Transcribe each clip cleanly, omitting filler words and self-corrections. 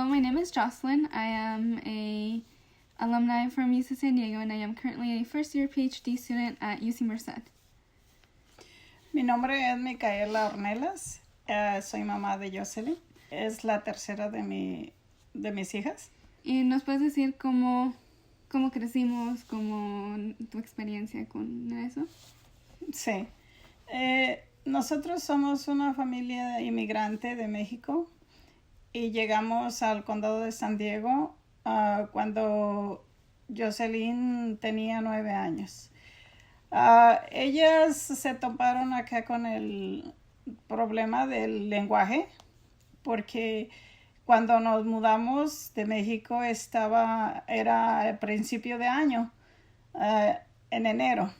Hello, my name is Jocelyn. I am a alumni from UC San Diego, and I am currently a first-year PhD student at UC Merced. Mi nombre es Micaela Ornelas. Soy mamá de Jocelyn. Es la tercera de mis hijas. ¿Y nos puedes decir cómo crecimos, cómo tu experiencia con eso? Sí. Nosotros somos una familia inmigrante de México y llegamos al condado de San Diego cuando Jocelyn tenía 9 años. Ellas se toparon acá con el problema del lenguaje porque cuando nos mudamos de México era el principio de año, en enero.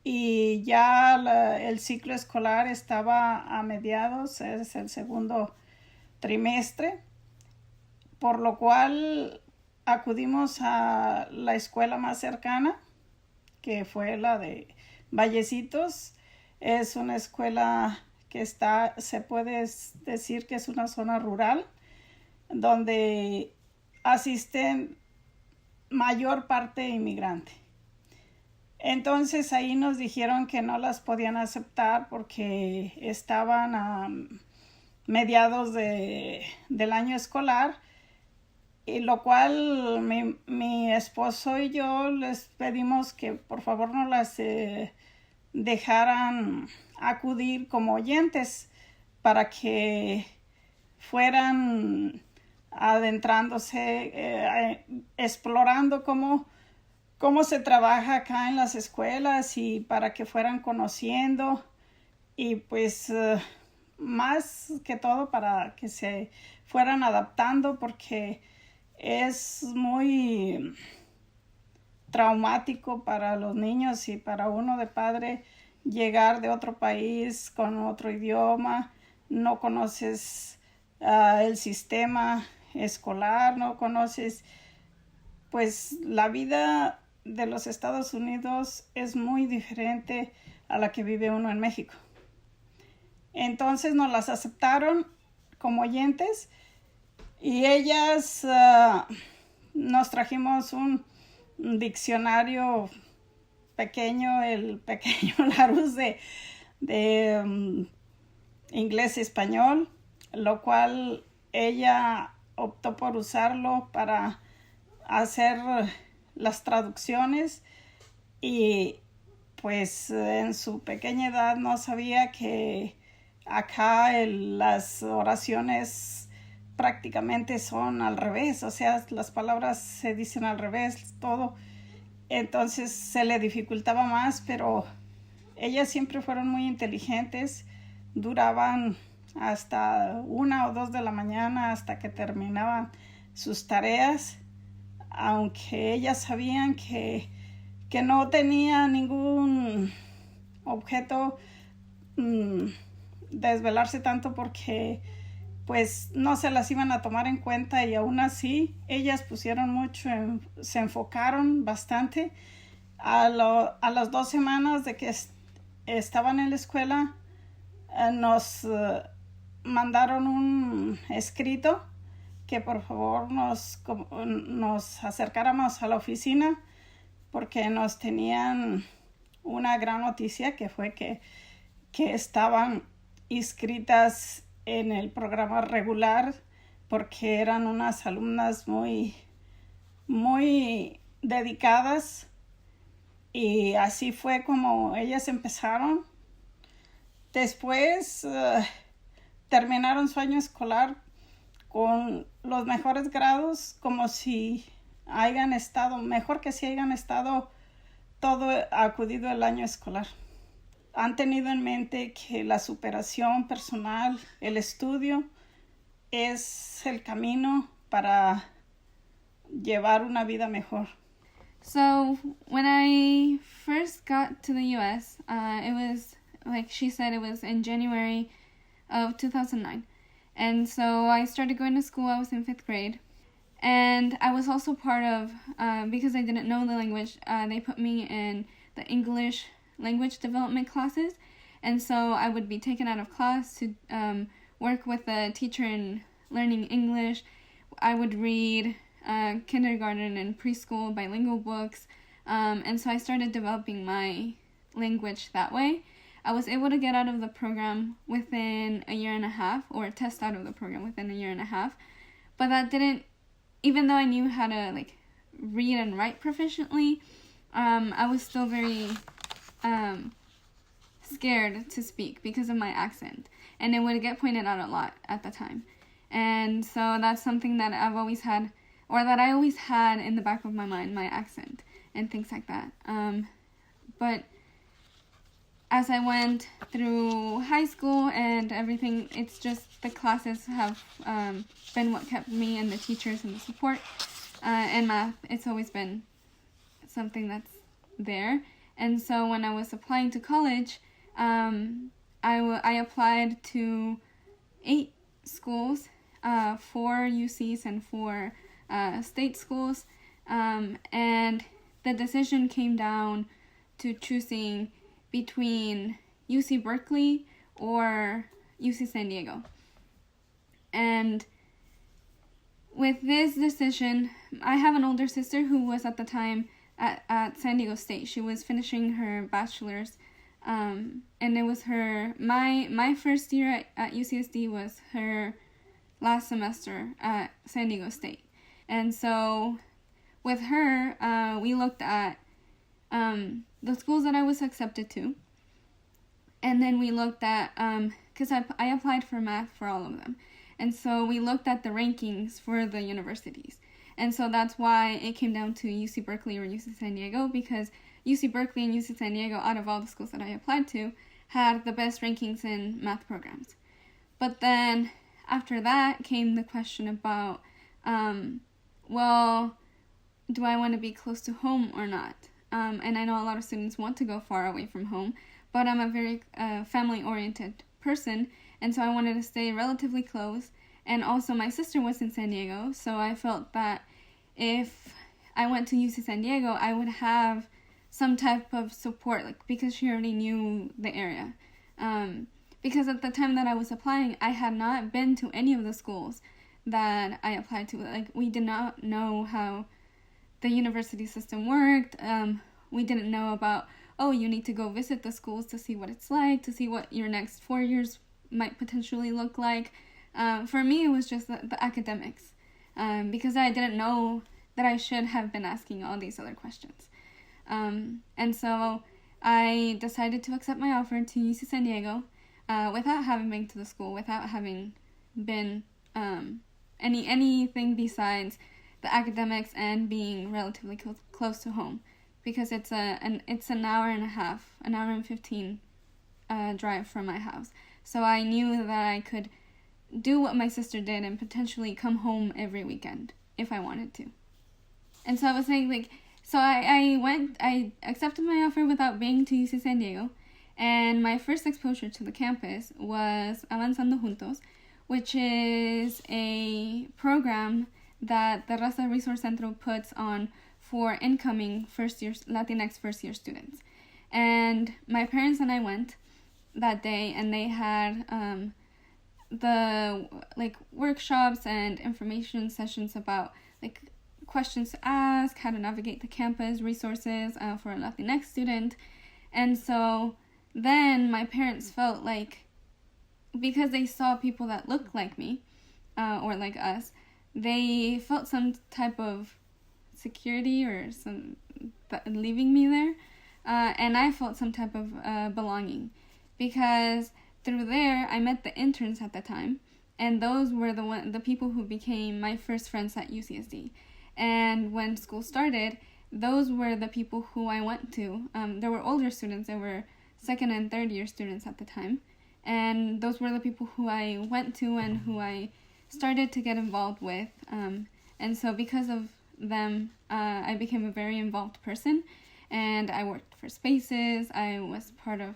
Y ya el ciclo escolar estaba a mediados, es el segundo trimestre, por lo cual acudimos a la escuela más cercana, que fue la de Vallecitos. Es una escuela que se puede decir que es una zona rural, donde asisten mayor parte inmigrante. Entonces ahí nos dijeron que no las podían aceptar porque estaban a mediados del año escolar, y lo cual mi esposo y yo les pedimos que por favor no las dejaran acudir como oyentes para que fueran adentrándose, explorando cómo se trabaja acá en las escuelas y para que fueran conociendo y pues más que todo para que se fueran adaptando, porque es muy traumático para los niños y para uno de padre llegar de otro país con otro idioma. No conoces el sistema escolar, no conoces, pues la vida de los Estados Unidos es muy diferente a la que vive uno en México. Entonces nos las aceptaron como oyentes y ellas nos trajimos un diccionario pequeño, el pequeño Larousse de inglés y español, lo cual ella optó por usarlo para hacer las traducciones, y pues en su pequeña edad no sabía que acá las oraciones prácticamente son al revés, o sea, las palabras se dicen al revés, todo. Entonces se le dificultaba más, pero ellas siempre fueron muy inteligentes, duraban hasta 1 o 2 de la mañana hasta que terminaban sus tareas, aunque ellas sabían que no tenía ningún objeto desvelarse tanto, porque pues no se las iban a tomar en cuenta, y aún así ellas pusieron mucho, se enfocaron bastante. A las 2 semanas de que estaban en la escuela, nos mandaron un escrito que por favor nos acercáramos a la oficina, porque nos tenían una gran noticia, que fue que estaban inscritas en el programa regular, porque eran unas alumnas muy, muy dedicadas, y así fue como ellas empezaron. Después terminaron su año escolar con los mejores grados, como si hayan estado, mejor que si hayan estado todo acudido el año escolar. Han tenido en mente que la superación personal, el estudio, es el camino para llevar una vida mejor. So when I first got to the U.S., it was, like she said, it was in January of 2009. And so I started going to school. I was in 5th grade. And I was also part of, because I didn't know the language, they put me in the English language development classes. And so I would be taken out of class to work with a teacher in learning English. I would read kindergarten and preschool bilingual books, and so I started developing my language that way. I was able to get out of the program within a year and a half, or test out of the program within a year and a half, but that didn't, even though I knew how to like read and write proficiently, I was still very scared to speak because of my accent, and it would get pointed out a lot at the time. And so that's something that I've always had, or that I always had in the back of my mind, my accent and things like that. But as I went through high school and everything, it's just the classes have been what kept me, and the teachers and the support. And math, it's always been something that's there. And so when I was applying to college, I applied to 8 schools, 4 UCs and 4 state schools, and the decision came down to choosing between UC Berkeley or UC San Diego. And with this decision, I have an older sister who was at the time at San Diego State. She was finishing her bachelor's, and it was my first year at UCSD was her last semester at San Diego State. And so with her, we looked at the schools that I was accepted to, and then we looked at, because I applied for math for all of them, and so we looked at the rankings for the universities. And so that's why it came down to UC Berkeley or UC San Diego, because UC Berkeley and UC San Diego, out of all the schools that I applied to, had the best rankings in math programs. But then after that came the question about, well, do I want to be close to home or not? And I know a lot of students want to go far away from home, but I'm a very family-oriented person, and so I wanted to stay relatively close. And also my sister was in San Diego, so I felt that if I went to UC San Diego, I would have some type of support, like, because she already knew the area. Because at the time that I was applying, I had not been to any of the schools that I applied to. Like, we did not know how the university system worked. We didn't know about, oh, you need to go visit the schools to see what it's like, to see what your next 4 years might potentially look like. For me, it was just the academics, because I didn't know that I should have been asking all these other questions. And so I decided to accept my offer to UC San Diego without having been to the school, without having been anything besides the academics and being relatively close to home, because it's an hour and a half, an hour and 15 drive from my house. So I knew that I could do what my sister did and potentially come home every weekend if I wanted to. And so I was saying, like, so I accepted my offer without being to UC San Diego, and my first exposure to the campus was Avanzando Juntos, which is a program that the Raza Resource Centro puts on for incoming Latinx first-year students. And my parents and I went that day, and they had the workshops and information sessions about questions to ask, how to navigate the campus, resources for a Latinx student. And so then my parents felt like, because they saw people that looked like me or like us, they felt some type of security or some leaving me there, and I felt some type of belonging, because through there I met the interns at the time, and those were the people who became my first friends at UCSD. And when school started, those were the people who I went to. There were older students, there were second and third year students at the time, and those were the people who I went to and who I started to get involved with. And so because of them, I became a very involved person, and I worked for spaces. I was part of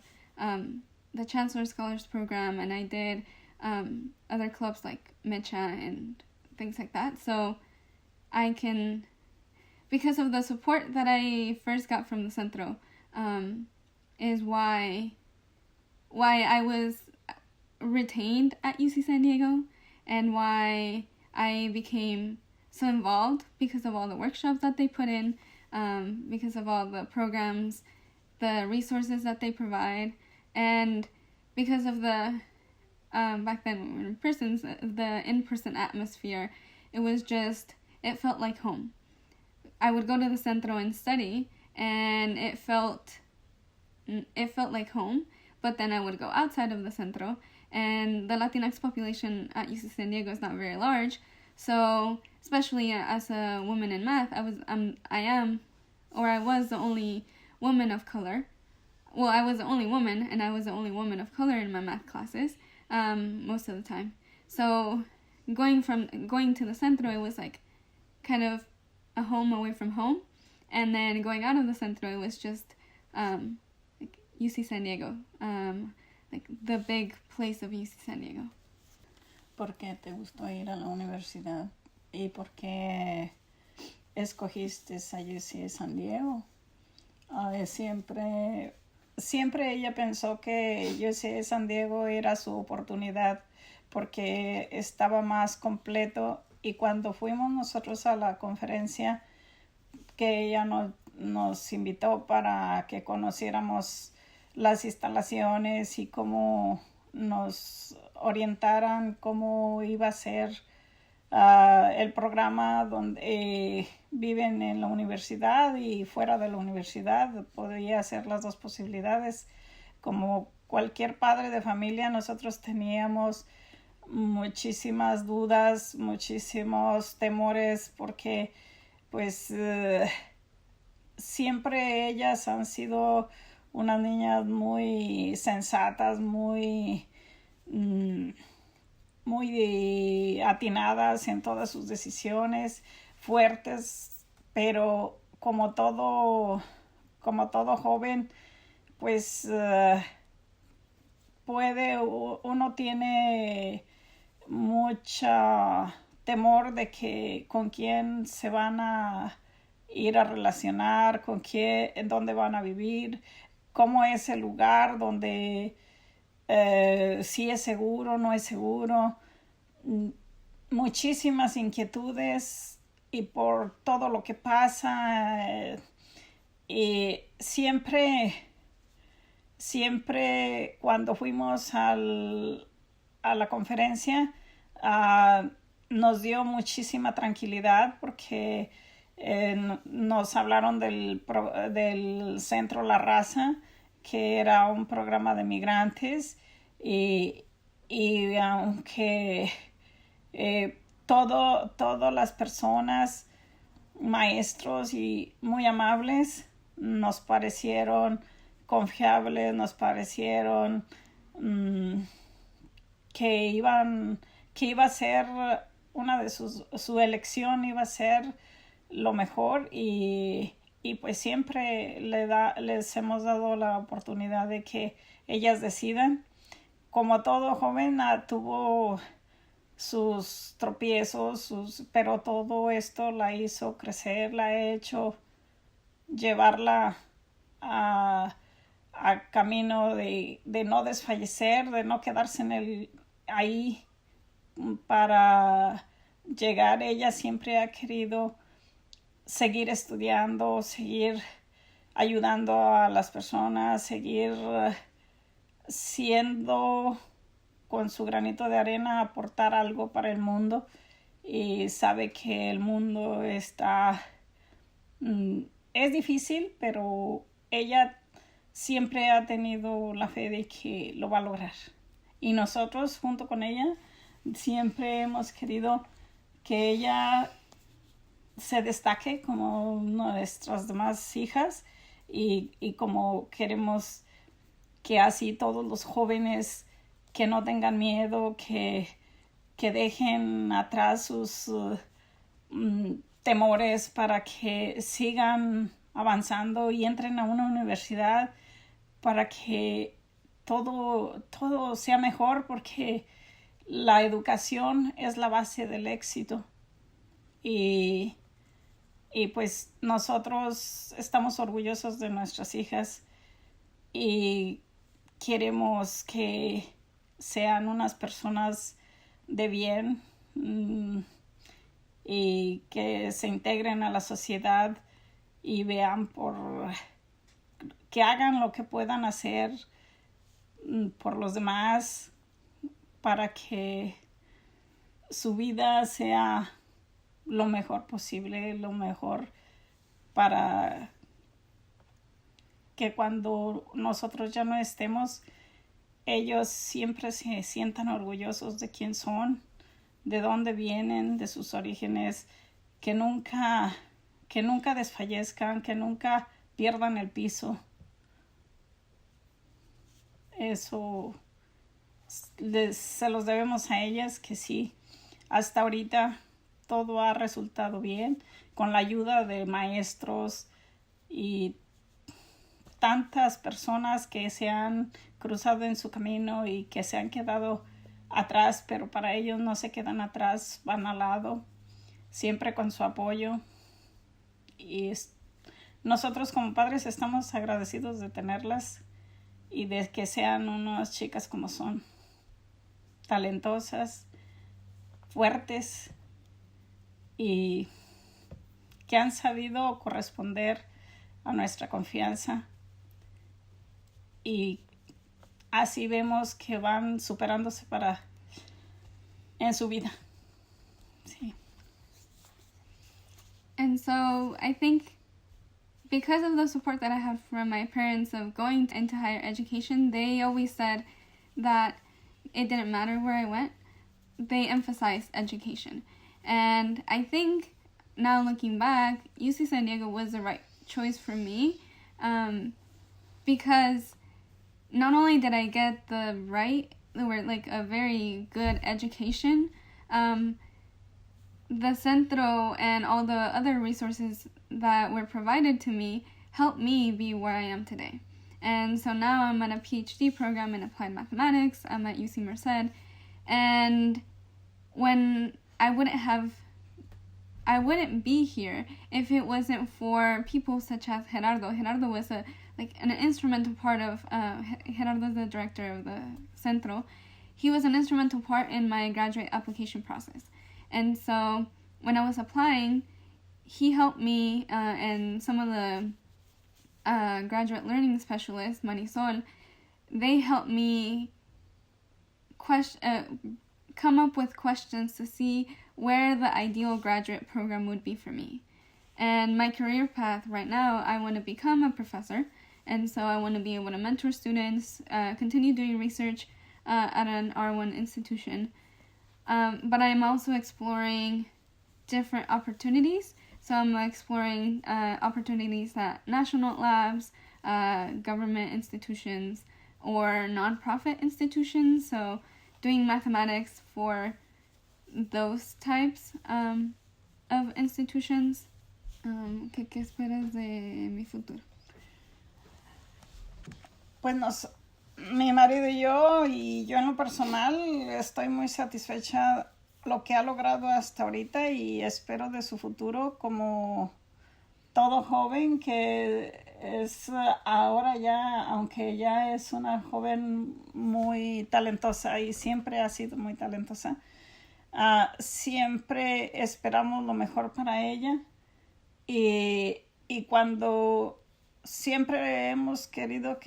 the Chancellor Scholars Program, and I did other clubs like Mecha and things like that. So I can, because of the support that I first got from the Centro, is why I was retained at UC San Diego, and why I became so involved because of all the workshops that they put in, because of all the programs, the resources that they provide, and because of the back then when we were in persons, the in-person atmosphere. It felt like home. I would go to the centro and study, and it felt like home. But then I would go outside of the centro, and the Latinx population at UC San Diego is not very large. So, especially as a woman in math, I was the only woman of color. Well, I was the only woman, and I was the only woman of color in my math classes most of the time. So, going to the centro, it was like kind of a home away from home, and then going out of the centro, it was just like UC San Diego, like the big place of UC San Diego. ¿Por qué te gustó ir a la universidad? ¿Y por qué escogiste a UC San Diego? Siempre ella pensó que UC San Diego era su oportunidad porque estaba más completo, y cuando fuimos nosotros a la conferencia que ella nos invitó para que conociéramos las instalaciones y cómo nos orientaran cómo iba a ser el programa donde viven en la universidad y fuera de la universidad. Podía ser las dos posibilidades. Como cualquier padre de familia, nosotros teníamos muchísimas dudas, muchísimos temores, porque pues siempre ellas han sido unas niñas muy sensatas, muy atinadas en todas sus decisiones, fuertes, pero como todo joven, pues uno tiene mucha temor de que con quién se van a ir a relacionar, dónde van a vivir, cómo es el lugar donde si es seguro, no es seguro. Muchísimas inquietudes, y por todo lo que pasa, y siempre cuando fuimos a la conferencia nos dio muchísima tranquilidad, porque nos hablaron del Centro La Raza, que era un programa de migrantes, y aunque todas las personas, maestros y muy amables, nos parecieron confiables, nos parecieron que iba a ser su elección iba a ser lo mejor, y pues siempre les hemos dado la oportunidad de que ellas decidan. Como todo joven, tuvo sus tropiezos, pero todo esto la hizo crecer, la ha hecho llevarla a camino de no desfallecer, de no quedarse ahí para llegar. Ella siempre ha querido seguir estudiando, seguir ayudando a las personas, seguir siendo, con su granito de arena, aportar algo para el mundo, y sabe que el mundo es difícil, pero ella siempre ha tenido la fe de que lo va a lograr, y nosotros junto con ella siempre hemos querido que ella se destaque como nuestras demás hijas, y como queremos que así todos los jóvenes que no tengan miedo, que dejen atrás sus temores, para que sigan avanzando y entren a una universidad, para que todo sea mejor, porque la educación es la base del éxito. Y pues nosotros estamos orgullosos de nuestras hijas, y queremos que sean unas personas de bien, y que se integren a la sociedad y vean que hagan lo que puedan hacer por los demás para que su vida sea lo mejor posible, lo mejor para que cuando nosotros ya no estemos, ellos siempre se sientan orgullosos de quién son, de dónde vienen, de sus orígenes, que nunca desfallezcan, que nunca pierdan el piso. Eso se los debemos a ellas, que sí, hasta ahorita todo ha resultado bien, con la ayuda de maestros y tantas personas que se han cruzado en su camino y que se han quedado atrás, pero para ellos no se quedan atrás, van al lado, siempre con su apoyo. Y nosotros como padres estamos agradecidos de tenerlas y de que sean unas chicas como son, talentosas, fuertes y que han sabido corresponder a nuestra confianza, y así vemos que van superándose en su vida. Sí. And so I think because of the support that I had from my parents of going into higher education, they always said that it didn't matter where I went. They emphasized education. And I think now looking back, UC San Diego was the right choice for me, because not only did I get a very good education, the centro and all the other resources that were provided to me helped me be where I am today. And so now I'm at a PhD program in applied mathematics. I'm at UC Merced. And when I wouldn't be here if it wasn't for people such as Gerardo. Gerardo was an instrumental part of, Gerardo is the director of the Centro. He was an instrumental part in my graduate application process. And so when I was applying, he helped me, and some of the graduate learning specialists, Marisol, they helped me come up with questions to see where the ideal graduate program would be for me. And my career path right now, I want to become a professor, and so I want to be able to mentor students, continue doing research at an R1 institution. But I'm also exploring different opportunities. So I'm exploring opportunities at national labs, government institutions, or nonprofit institutions. So doing mathematics for those types of institutions. ¿Qué esperas de mi futuro? Pues mi marido y yo en lo personal estoy muy satisfecha lo que ha logrado hasta ahorita, y espero de su futuro, como todo joven que es ahora ya, aunque ya es una joven muy talentosa y siempre ha sido muy talentosa, siempre esperamos lo mejor para ella, y cuando siempre hemos querido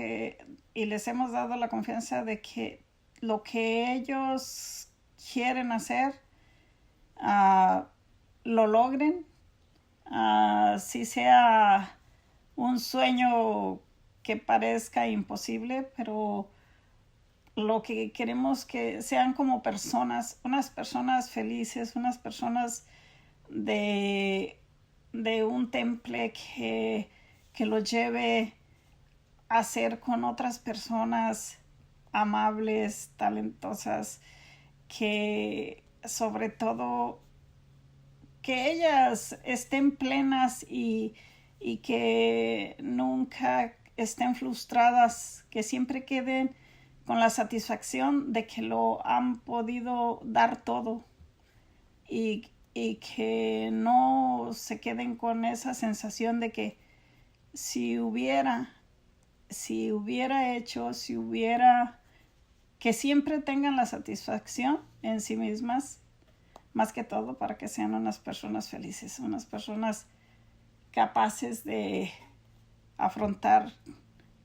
y les hemos dado la confianza de que lo que ellos quieren hacer, lo logren, si sea un sueño que parezca imposible, pero lo que queremos que sean como personas, unas personas felices, unas personas de un temple que lo lleve a ser con otras personas amables, talentosas, que sobre todo que ellas estén plenas y que nunca estén frustradas, que siempre queden con la satisfacción de que lo han podido dar todo, y que no se queden con esa sensación de que si hubiera hecho, que siempre tengan la satisfacción en sí mismas más que todo para que sean unas personas felices, unas personas capaces de afrontar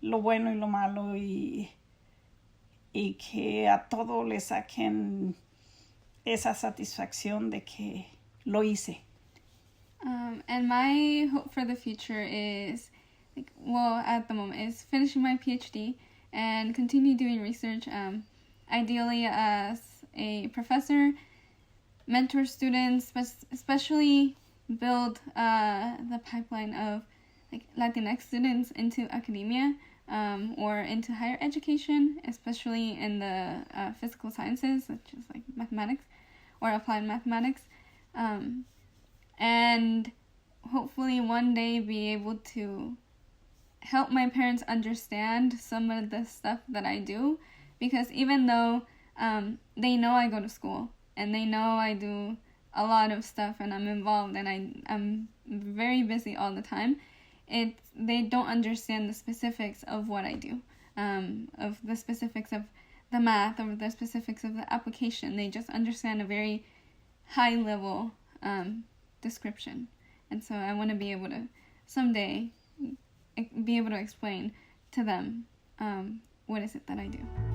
lo bueno y lo malo y que a todo le saquen esa satisfacción de que lo hice. And my hope for the future is, at the moment, is finishing my PhD and continue doing research, ideally as a professor, mentor students, but especially build the pipeline of Latinx students into academia or into higher education, especially in the physical sciences, such as mathematics or applied mathematics. And hopefully one day be able to help my parents understand some of the stuff that I do, because even though they know I go to school and they know I do a lot of stuff and I'm involved and I'm very busy all the time, they don't understand the specifics of what I do, of the specifics of the math or the specifics of the application. They just understand a very high level description. And so I want to be able to someday be able to explain to them what is it that I do.